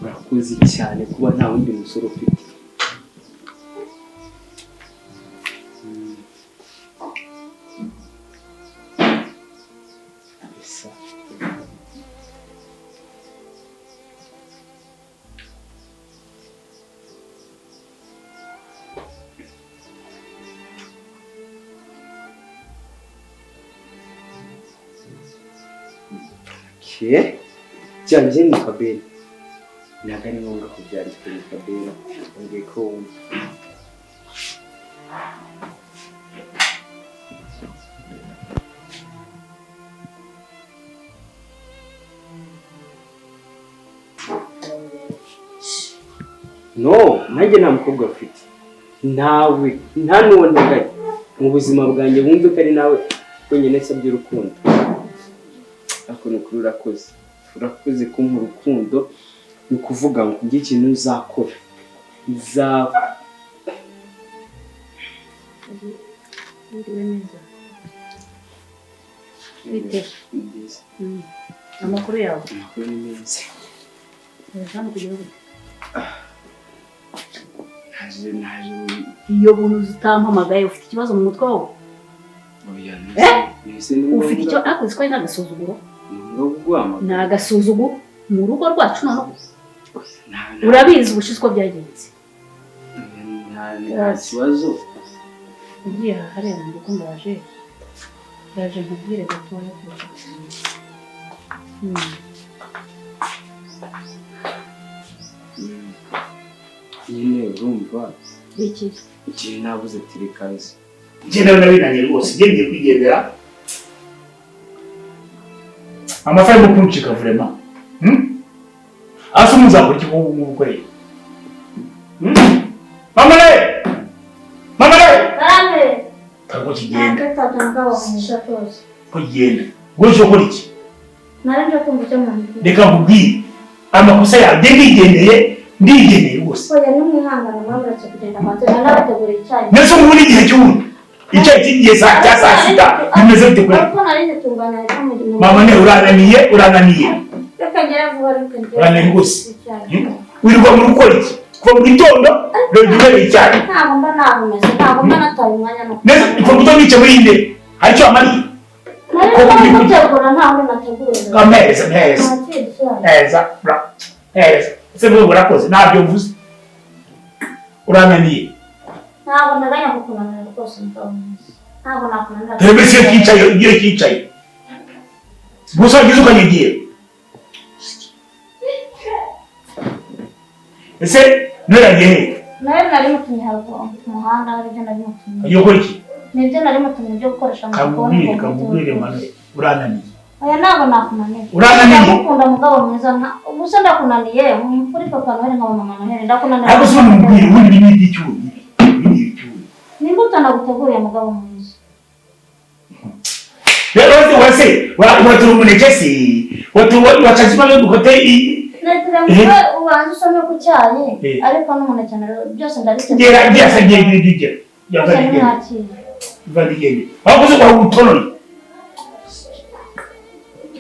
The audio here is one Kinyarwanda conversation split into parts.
urakoze cyane kuba nta wundi musoro ufite. Janji ni kabela. Nagani ngombwa kubyara kuri kabela. Ngiye ko no, nanjye nta mukobwa afite. Nawe nta nuwo ndagaye. Mu buzima bwanjye wumve ko ari nawe kwenyine sabye urukundo. Ako nukuri urakoze. Urakoze kumpa urukundo, ni kuvuga ngo ngiye ikintu uzakora. Bite? Amakuru yawe? Amakuru ni meza. Hano kugira ngo naje iyo buntu zitampamagaye ufite ikibazo mu mutwe wawe? oya ufite icyo akoze ko ari agasuzuguro? Ngogwama. Nagasuzuguro mu rugo rwacu none. Urabizi ubushize ko byagenze. Nta kibazo. Ugiye harera ndiko ndaje. Yaje nkubwire gatoya kuko. Nyine urumva iki igihe nabuze tirikazi. Njye nawe nabinanye rwose ngiye kwigendera. Amafaranga kunchika vraiment. Asu muzakora iki mukoreye? Mama le! Karame. Kako kigenda. Akatatanga bakumisha twose. Ko genda. Goje ukora iki? Naranje kumva cyo muntu. Reka nkubwire. Amakosa ya ndigendeye rwose. Oya n'umwihangana mwabratse kugenda hanze narabategura icyayi. Nese muri igihe cy'ubu. Icyayi kigiye saa sita. Bimeze bite kwe? Ariko narije tungana n'umurimo. Mama ne urananiye. Reka ngera vuba reka ngera. Urananiye rwose. Wirirwa muri ukora iki? Kuva mu gitondo rero icyayi. Ntabwo mba nahumeze, ntabwo mba nataye umwanya no. Nese kuva gitondo wicaye muri inde. Haricyo amariye. Nariko gutegura ntabwo nategura. Neza. Se mwe urakoze ntabyo mvuze. Urananiye. Ntabwo ndaganya kukunanira rwose mutamuzi. Ntabwo nakunanira. Tebe kicaye. Gusa gizo kanyigiye. Ese naragiye. Nari mutumye harwo umuhanda ari byo nari mutumye. Yo iki? Nibyo nari mutumye byo gukoresha mu Kabugire mane. Urananiye. Oya ntabwo nakunaniye. Urananiye. Ndakunda mugabo mwiza ubusa ndakunaniye kuri papa nawe nka mama Noheli ndakunaniye. Ariko se umubwire ubundi ni icyuyi. Nimbuto naguteguriye mugabo mwiza. Leo wase watu umuneke si watu wachazima leo dukote Natira ubanza usome ku cyayi ariko n'umuneke byose ndabiteguye. Gera sagiye Vadigende. Wakoze kwa utononi.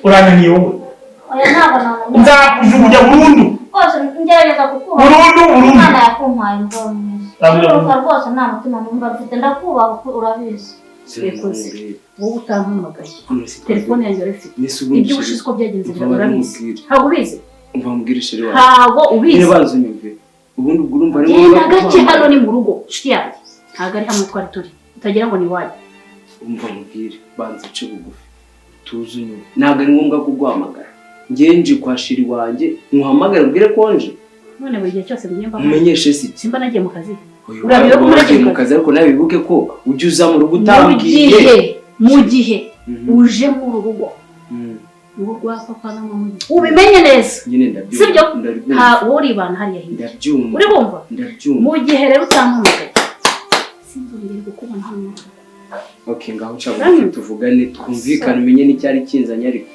Urananiye wowe. Oya ntabwo nananiye. Nzakujugunya burundu. Kose ngerageza kukuba. Burundu. Imana yakumpaye mugabo mwiza. Uruka rwose nta mutima numva mfite ndakubaha urabizi. Sikoze. Wowe utampamagaye. Telefone yanjye arifite. Ibyo ubushize ko byagenze urabizi. Ntabwo ubizi. Umva mbwirishire wawe. Ntabwo ubizi. Nibazo nyumve. Ubundi urumva ari mu gace hano ni mu rugo. Shiti yanjye. Ntabwo ari hamwe twari turi. Utagira ngo ni waje. Umva mbwire banze ce bugufi. Tuzunywe. Ntabwo ari ngombwa kuguhamagara. Ngenje kwa shiri wanjye nkuhamagara ubwire konje. None buri gihe cyose binyemba. Umenyeshe si. Simba nagiye mu kazi. Urabiye ko nagiye mu kazi ariko nawe bibuke ko ujye uza mu rugo utambwiye. Mu gihe uje mu rugo. Urugo rwa papa na mama. Ubimenye neza. Nyine ndabyumva. Sibyo? Nta wori bana hariya hirya. Ndabyumva. Uri bumva? Ndabyumva. Mu gihe rero utampamagaye. Sinzongera gukubona hano. Okay, ngaho cyangwa tuvugane twumvikane umenye n'icyari kinzanye ariko.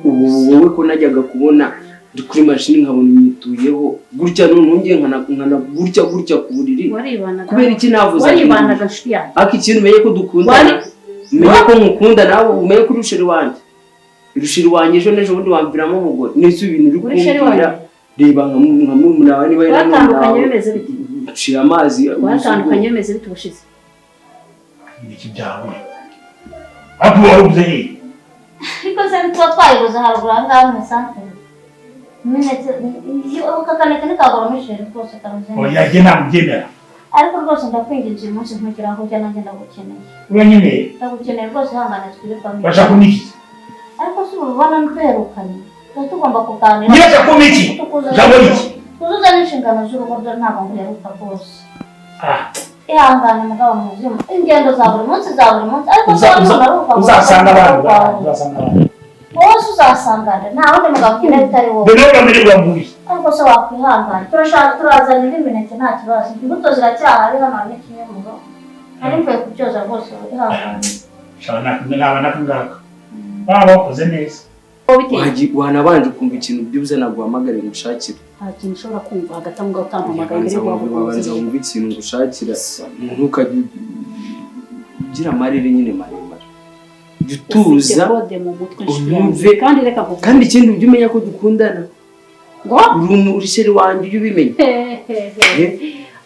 Ubu wowe ko najyaga kubona kuri machine nkabona imituyeho gutya nunge nkana gutya ku buriri. Kubera iki navuze? Waribanaga shiya. Aki ikintu umenye ko dukunda. Umenye ko nkukunda nawe umenye ko urushiri wanjye. Urushiri wanjye ejo nejo bundi wamviramo umugore. Nese ibintu uri kumbwira. reba nka mumuna niba yari batandukanye bimeze biti uciye amazi batandukanye bimeze biti ubushize iki byawe abu waruze ariko se nitwa twayibuze haruguru ahangaha mu santere minete ukakaneka nikagoromeshere rwose karuze oya jye namugendera ariko rwose ndakwinginze uyu munsi ntugira ngo ujya nanjye ndagukeneye uranyemeye ndagukeneye rwose hangane twirirwamo bashaka kuniki ariko si urubona nduherukanye tuba tugomba kuganira nyine kuniki jambo iki tuzuza n'inshingano z'urugo rwe ntabwo nguheruka rwose ihangane mugabo muzima ingendo za buri munsi ariko uzasanga abantu wowe uzasangana nta wundi mugabo ukeneye utari wowe mbere uramererwa mubi ariko se wakwihangana turazana indi mineke nta kibazo imbuto ziracyahari hano hari n'ikinyomoro nari mvuye kubyoza rwose ihangane naba nakangaka baba bakoze neza wanabanje kumva ikintu byuze naguhamagarira ngushakira nta kintu ushobora kumva hagati aho ngaho utampamagaye mbere wabanza wumva ikintu ngushakira ntukajya ugira amarere nyine maremare jya utuza unyumve kandi ikindi ujye umenya ko dukundana ngo uri sheri wanjye ujye ubimenya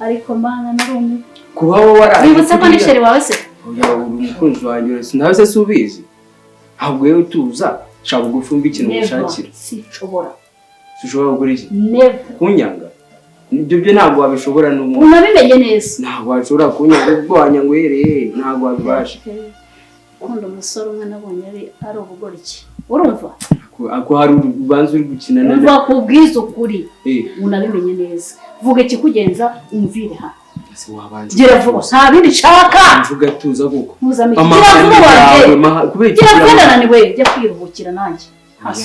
ariko mana narumiwe kuba wowe waraje wibutse ko ni sheri wawe se oya uri umukunzi wanjye nawe se si ubizi ahubwo yewe utuza shaka bugufi umva ikintu ngushakira sinshobora gukora iki never kunyanga ibyo byo ntabwo wabishobora n'umuntu unabimenye neza ntabwo washobora kunyanga ubwo wanyanga uhereye ntabwo wabibasha ukunda umusore umwe nabonye ari ubugoryi urumva ako hari urubanza uri gukina na umva kubwiza ukuri unabimenye neza vuga ikikugenza umvire hano gira vuba nta bindi nshaka mvuga tuza kuko gira vuba naniwe jya kwiruhukira nanjye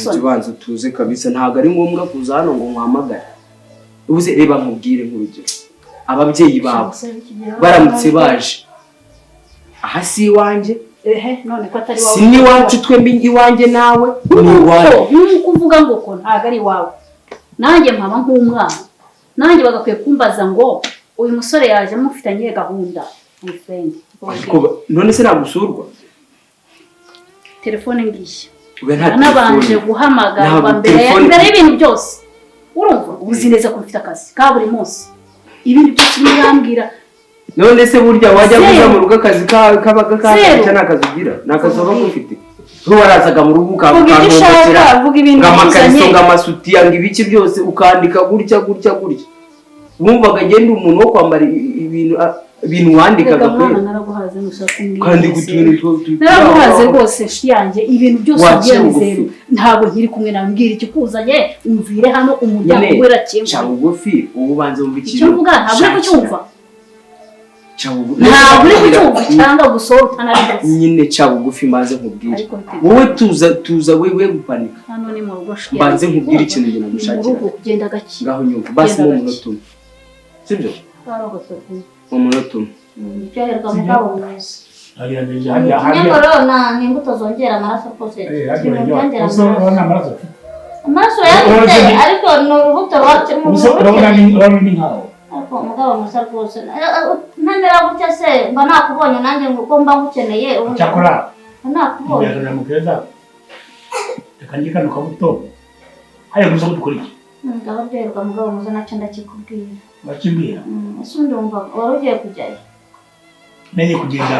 ikibanza tuze kabisa ntabwo ari ngombwa kuza hano ngo nkwamagare ubuze reba nkubwire nk'urugero ababyeyi bawe baramutse baje aha si iwanjye none ko atari wawe si n'iwacu twembi iwanjye nawe ni iwawe nk'uko uvuga ngo ko ntabwo ari iwawe nanjye mpaba nk'umwana nanjye bagakwiye kumbaza ngo uyu musore yaje mufitanye gahunda my friend none se nagusurwa telefone ngiye nabanje guhamagarwa mbere y'ibintu byose urumva uzi neza ko mfite akazi ka buri munsi ibindi byose nirambwira none se burya wajya kuza mu rugo akazi kabaga cyane nakazi ugira nakazi uba ufite warazaga mu rugo vuga ibintu ngamakariso ngamasutiya ngibiki byose ukandika gutya wumvaga agenda umuntu wo kwambara ibintu wandikaga kandi naraguhaze rwose yanjye ibintu byose byemezero ntabwo nkiri kumwe nawe mbwira ikikuzanye umvire hano umuryango wera kimwe cha bugufi ubu banze umva ikintu cyo mvuga ntabwo uri kucyumva ntabwo uri kucyumva cyangwa gusohora utanari nyine cha bugufi maze nkubwire wowe tuza wewe gupanika hano ni mu rugo banze nkubwire ikintu ngina gushakira kugenda gake ngaho nyumva basi mu munota umwe sibyo mu munota umwe byoherwa mugabo mwiza inyamoro ni imbuto zongera amaraso rwose amaraso yanditse ariko ni urubuto rwacemo ariko umugabo mwiza rwose ntamera gutya se mba nakubonye nanjye ngo mba ngukeneye cyakora nakubonye reka njye kano kabuto haya gusa ko dukora iki ngabo byoherwa mugabo mwiza nacyo ndakikubwira bakimbwira ese ndumva wari ugiye kujyayo neye kugenda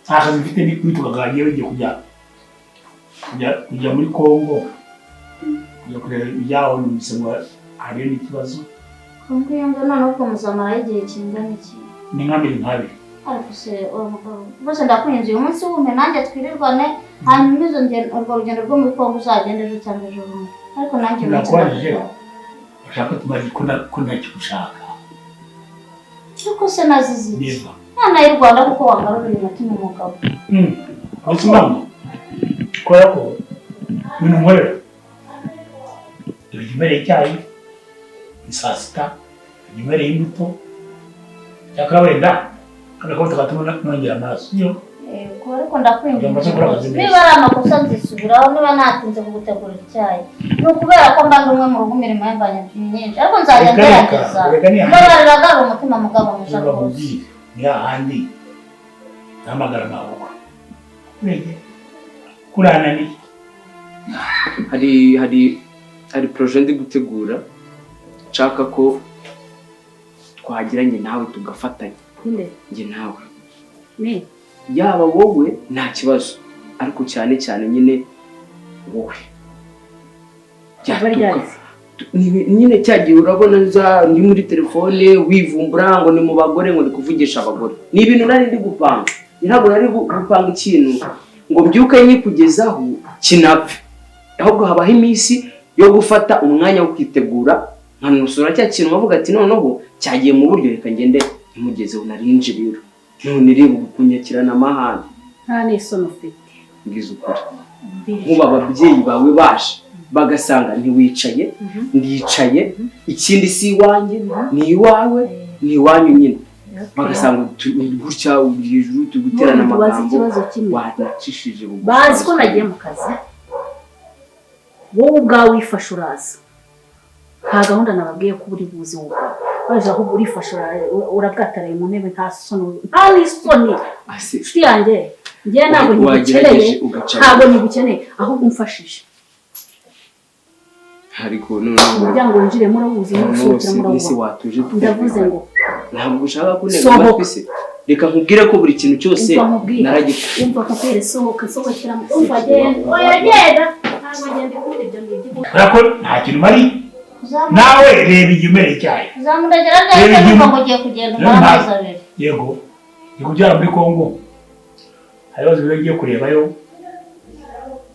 akazi mfite n'itugaganye ugiye kujya muri Kongo kujya kureba ibyaho n'umusemo hari n'ikibazo Kongo yango none uko muzamara igihe kingana iki ni nk'amezi nk'abiri ariko se bose ndakwinjiye uyu munsi wume nanjye twirirwane hanyuma izo urwo rugendo rwo muri Kongo uzagenda ejo cyangwa ejo bundi ariko nanjye nakwaje ushaka tumaze ko ntakigushaka ariko se nazizi mwana y'u Rwanda kuko wangarurira umutima umugabo ariko mama kubera ko ibintu nkorera igimereye icyayi saa sita igimereye imbuto cyakora wenda agakobwa gatuma nongera amaraso iyo ariko ndakwinjiye niba ari amakosa nzisubiraho niba natinze kugutegurira icyayi ni ukubera ko mba ndi umwe mu rugo imirimo y'ambanya myinshi ariko nzajya ngerageza mbabarira gari umutima mugabo musha rwose ni hahandi nahamagara amaboko kurananiye hari projet ndi gutegura nshaka ko twagiranye nawe tugafatanya inde njye nawe ni yaba wowe nta kibazo ariko cyane cyane nyine wowe nyine cyagiye urabona ndi muri telefone wivumbura ngo ni mu bagore ngo ni kuvugisha abagore ni ibintu nari ndi gupanga ntabwo nari gupanga ikintu ngo mbyuke nyikugezaho kinapfe ahubwo habaho iminsi yo gufata umwanya wo kwitegura nkanusura cya kintu bavuga ati noneho cyagiye mu buryo reka ngende ntimugezeho narinje rero none reba gukunyakirana amahane nta n'isoni ufite ngize ukuri nkuba ababyeyi bawe baje bagasanga ntiwicaye ndicaye ikindi si iwanjye ni iwawe ni iwanyu nyine bagasanga gutya hejuru tuguterana amagambo wanacishije bazi ko nagiye mu kazi wowe ubwawe wifashe uraza nta gahunda nababwiye ko uri buzi wowe baje ahubwo urifashe urabwataraye mu ntebe nta n'isoni inshuti yanjye njyewe ntabwo ntigukeneye ntabwo ntigukeneye ahubwo umfashije ariko noneho umuryango winjire murabuzi n'usohokera murabuzi ndavuze ngo ntabwo ushaka kunega amatwi se reka nkubwire ko buri kintu cyose naragifite umva nkubwire sohokera umva genda oya genda ntabwo ngende kuri ibyo ngibyo urako nta kintu mari nawe reba igimere cyayo uzamuragera ryari cyangwa ngo ugiye kugenda umwamazi abiri yego ndi kubyara muri Kongo hari ibibazo bigiye kurebayo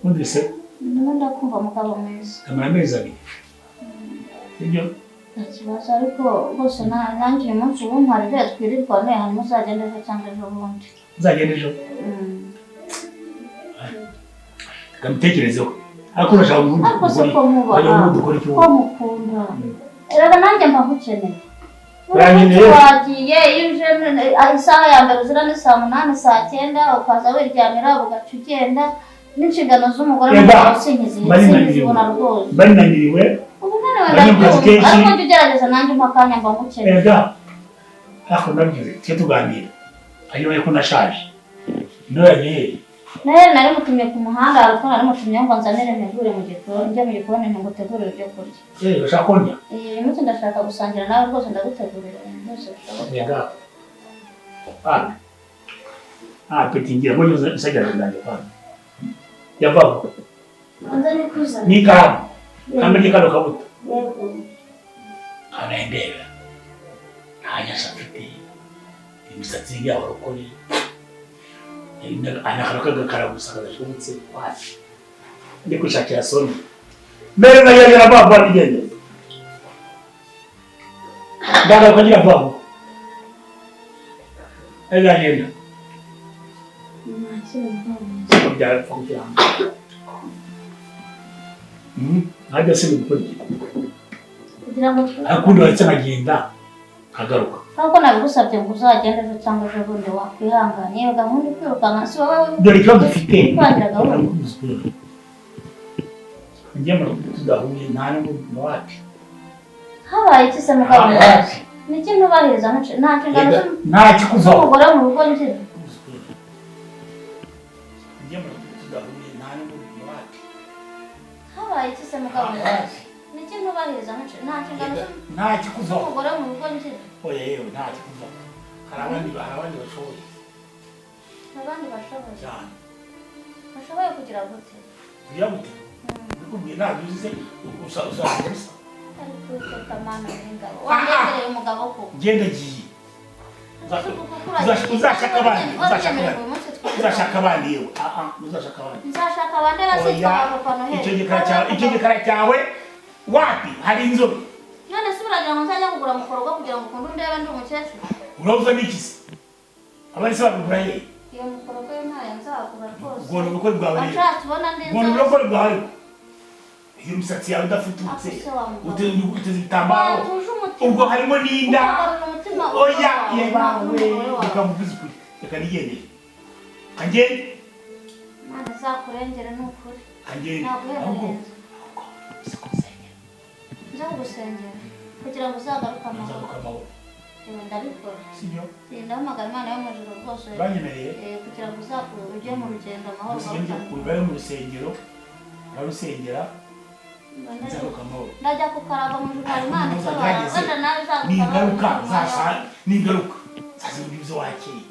numvise ndimo ndakumva mugabo mwiza amezi abiri sibyo nta kibazo ariko rwose nanjye uyu munsi ubu ntwari rero twirirwane hanyuma uzagenda ejo cyangwa ejo bundi uzagenda ejo kamutekerezeho ariko urashaka ubundi ko mukunda rero nanjye mba nkukeneye uranyeneye wagiye iyo uje isaha ya mbere uzira ni saa 8 saa 9 ukaza wiryamira ugaca ugenda n'inshingano z'umugore n'umugabo sinzibona rwose bananiriwe ubu none ariko njye ugerageza nanjye mpakanya mba nkukeneye ariko nabyo tujye tuganira ayo ko nashaje ndoyagiye nari mutumye ku muhanda ariko nari mutumye ngo nzanire ntegure mu gikoni njye mu gikoni ngutegurire ibyo kurya urashaka kurya uyu munsi ndashaka gusangira nawe rwose ndagutegurira byose bishoboka peti ngira mbonye usajya ndanje pana yavaho anza nikuza nikaramu kambe kano kabuto anaendera hanya safiti imisatsi yawe rukori anakaruka gakaragusa kadashobotse wapi ndi kushakira soni mbere na yari ababa bigende ndaga kugira babo agenda byara kugira hajya se gukora kugira ngo akundi watse magenda kagaruka ntabwo nabigusabye ngo uzagende ejo cyangwa ejo bundi wakwihangana iyo gahunda ikwirukanka si wowe dore ikibazo dufite kwangira gahunda njye mu tudahuye nta n'umuntu wacu habaye iki se mugabo niki ntubahiriza nta nshingano nta kikuzaho umugore mu rugo ngira njye mu tudahuye nta n'umuntu wacu habaye iki se mugabo niki ntubahiriza nta nshingano nta kikuzaho umugore mu rugo ngira oya yewe nta kikuzaho hari abandi bashoboye abandi bashoboye cyane bashoboye kugira gute kugira gute bikubwiye ntabwo uzize usanga gusa ariko uteka mana n'ingabo wandegereye umugabo ko ngenda giye uzashaka abandi uzashaka abandi yewe uzashaka abandi nzashaka abandi basitwa abapano icyo gikara cyawe wapi hari inzobe none se uragira ngo nzajya kugura mukorogo kugira ngo ukunde undebe ndi umukecuru urabuza n'iki se abandi se babigura hehe iyo mukorogo yo ntayo nzagura rwose ubwo ni ubukwe bwawe rero ashatse ubona neza ubwo ni ubukwe bwawe iyo misatsi yawe idafututse uteze ibitambaro ubwo harimo n'inda oya yebawe ukamuvuza ukuri reka nigendere kangende Mana zakurengere ni ukuri kangende naguhereza nzagusengera kugira ngo uzagaruke amahoro ndabikora sibyo ndahamagara Imana yo mu ijuru rwose banyemereye kugira ngo ujye mu rugendo amahoro uri mu rusengero urarusengera nzagaruka amahoro ndajya kukaraba mu jurali Imana uzagerageje wenda nawe ningaruka nzaza ningaruka nzaza ibyo wakeye